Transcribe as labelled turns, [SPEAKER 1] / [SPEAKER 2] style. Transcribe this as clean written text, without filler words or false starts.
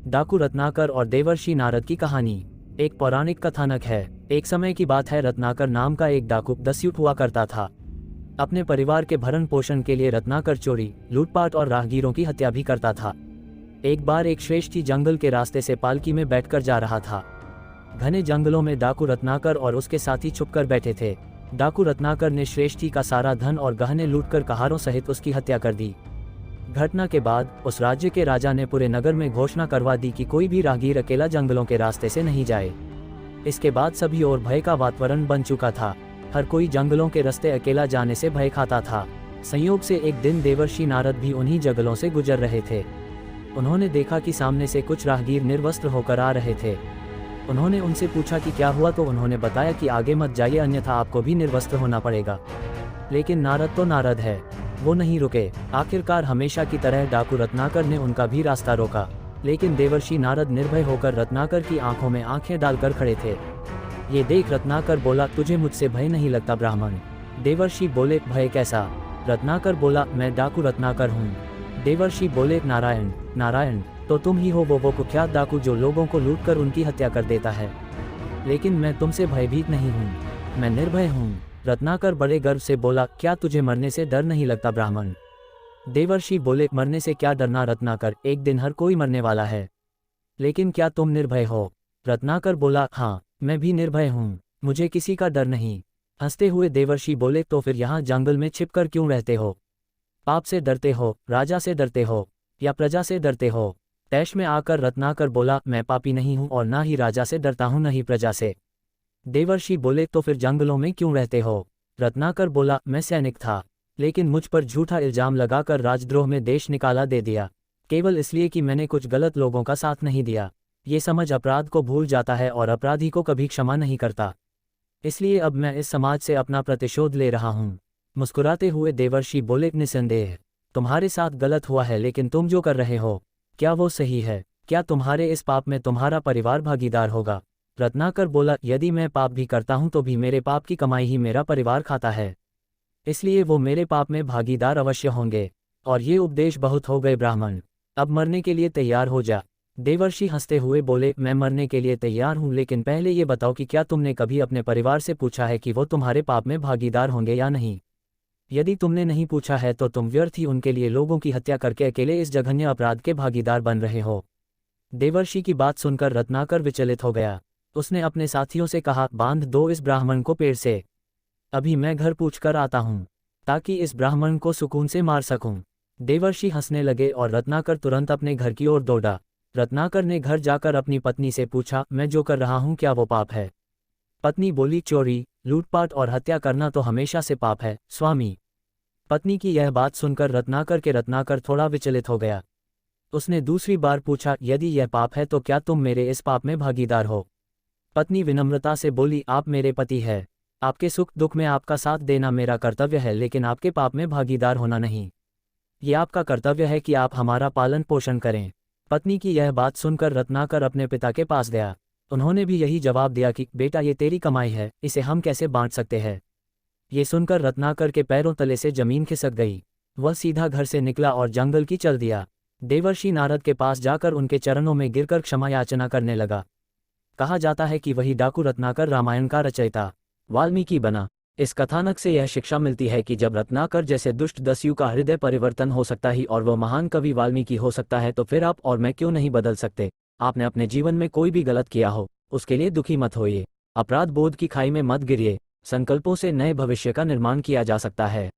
[SPEAKER 1] डाकू रत्नाकर और देवर्षि नारद की कहानी। एक पौराणिक कथानक है। एक समय की बात है, रत्नाकर नाम का एक डाकू दस्युत हुआ करता था। अपने परिवार के भरण पोषण के लिए रत्नाकर चोरी, लूटपाट और राहगीरों की हत्या भी करता था। एक बार एक श्रेष्ठी जंगल के रास्ते से पालकी में बैठकर जा रहा था। घने जंगलों में डाकू रत्नाकर और उसके साथी छुपकर बैठे थे। डाकू रत्नाकर ने श्रेष्ठी का सारा धन और गहने लूटकर कहारों सहित उसकी हत्या कर दी। घटना के बाद उस राज्य के राजा ने पूरे नगर में घोषणा करवा दी कि कोई भी राहगीर अकेला जंगलों के रास्ते से नहीं जाए। इसके बाद सभी ओर भय का वातावरण बन चुका था। हर कोई जंगलों के रास्ते अकेला जाने से भय खाता था। संयोग से एक दिन देवर्षि नारद भी उन्हीं जंगलों से गुजर रहे थे। उन्होंने देखा कि सामने से कुछ राहगीर निर्वस्त्र होकर आ रहे थे। उन्होंने उनसे पूछा कि क्या हुआ, तो उन्होंने बताया कि आगे मत जाइए, अन्यथा आपको भी निर्वस्त्र होना पड़ेगा। लेकिन नारद तो नारद है, वो नहीं रुके। आखिरकार हमेशा की तरह डाकू रत्नाकर ने उनका भी रास्ता रोका, लेकिन देवर्षि नारद निर्भय होकर रत्नाकर की आंखों में आंखें डालकर खड़े थे। ये देख रत्नाकर बोला, तुझे मुझसे भय नहीं लगता ब्राह्मण? देवर्षि बोले, भय कैसा? रत्नाकर बोला, मैं डाकू रत्नाकर हूँ। देवर्षि बोले, नारायण नारायण, तो तुम ही हो वो कुख्यात डाकू जो लोगों को लूटकर उनकी हत्या कर देता है। लेकिन मैं तुमसे भयभीत नहीं हूँ, मैं निर्भय हूँ। रत्नाकर बड़े गर्व से बोला, क्या तुझे मरने से डर नहीं लगता ब्राह्मण? देवर्षि बोले, मरने से क्या डरना रत्नाकर, एक दिन हर कोई मरने वाला है। लेकिन क्या तुम निर्भय हो? रत्नाकर बोला, हाँ, मैं भी निर्भय हूँ, मुझे किसी का डर नहीं। हंसते हुए देवर्षि बोले, तो फिर यहाँ जंगल में छिपकर क्यों रहते हो? पाप से डरते हो, राजा से डरते हो, या प्रजा से डरते हो? तैश में आकर रत्नाकर बोला, मैं पापी नहीं हूँ और ना ही राजा से डरता हूँ न ही प्रजा से। देवर्षि बोले, तो फिर जंगलों में क्यों रहते हो? रत्नाकर बोला, मैं सैनिक था, लेकिन मुझ पर झूठा इल्जाम लगाकर राजद्रोह में देश निकाला दे दिया, केवल इसलिए कि मैंने कुछ गलत लोगों का साथ नहीं दिया। ये समझ अपराध को भूल जाता है और अपराधी को कभी क्षमा नहीं करता। इसलिए अब मैं इस समाज से अपना प्रतिशोध ले रहा हूँ। मुस्कुराते हुए देवर्षि बोले, निसंदेह तुम्हारे साथ गलत हुआ है, लेकिन तुम जो कर रहे हो क्या वो सही है? क्या तुम्हारे इस पाप में तुम्हारा परिवार भागीदार होगा? रत्नाकर बोला, यदि मैं पाप भी करता हूं तो भी मेरे पाप की कमाई ही मेरा परिवार खाता है, इसलिए वो मेरे पाप में भागीदार अवश्य होंगे। और ये उपदेश बहुत हो गए ब्राह्मण, अब मरने के लिए तैयार हो जा। देवर्षि हंसते हुए बोले, मैं मरने के लिए तैयार हूं, लेकिन पहले ये बताओ कि क्या तुमने कभी अपने परिवार से पूछा है कि वो तुम्हारे पाप में भागीदार होंगे या नहीं? यदि तुमने नहीं पूछा है तो तुम व्यर्थ ही उनके लिए लोगों की हत्या करके अकेले इस जघन्य अपराध के भागीदार बन रहे हो। देवर्षि की बात सुनकर रत्नाकर विचलित हो गया। उसने अपने साथियों से कहा, बांध दो इस ब्राह्मण को पेड़ से, अभी मैं घर पूछकर आता हूँ, ताकि इस ब्राह्मण को सुकून से मार सकूं। देवर्षि हंसने लगे और रत्नाकर तुरंत अपने घर की ओर दौड़ा। रत्नाकर ने घर जाकर अपनी पत्नी से पूछा, मैं जो कर रहा हूँ क्या वो पाप है? पत्नी बोली, चोरी, लूटपाट और हत्या करना तो हमेशा से पाप है स्वामी। पत्नी की यह बात सुनकर रत्नाकर थोड़ा विचलित हो गया। उसने दूसरी बार पूछा, यदि यह पाप है तो क्या तुम मेरे इस पाप में भागीदार हो? पत्नी विनम्रता से बोली, आप मेरे पति हैं, आपके सुख दुख में आपका साथ देना मेरा कर्तव्य है, लेकिन आपके पाप में भागीदार होना नहीं। ये आपका कर्तव्य है कि आप हमारा पालन पोषण करें। पत्नी की यह बात सुनकर रत्नाकर अपने पिता के पास गया। उन्होंने भी यही जवाब दिया कि बेटा, ये तेरी कमाई है, इसे हम कैसे बांट सकते हैं? ये सुनकर रत्नाकर के पैरों तले से जमीन खिसक गई। वह सीधा घर से निकला और जंगल की चल दिया। देवर्षि नारद के पास जाकर उनके चरणों में गिरकर क्षमा याचना करने लगा। कहा जाता है कि वही डाकू रत्नाकर रामायण का रचयिता वाल्मीकि बना। इस कथानक से यह शिक्षा मिलती है कि जब रत्नाकर जैसे दुष्ट दस्यु का हृदय परिवर्तन हो सकता ही और वह महान कवि वाल्मीकि हो सकता है, तो फिर आप और मैं क्यों नहीं बदल सकते? आपने अपने जीवन में कोई भी गलत किया हो, उसके लिए दुखी मत होइए, अपराध बोध की खाई में मत गिरिए। संकल्पों से नए भविष्य का निर्माण किया जा सकता है।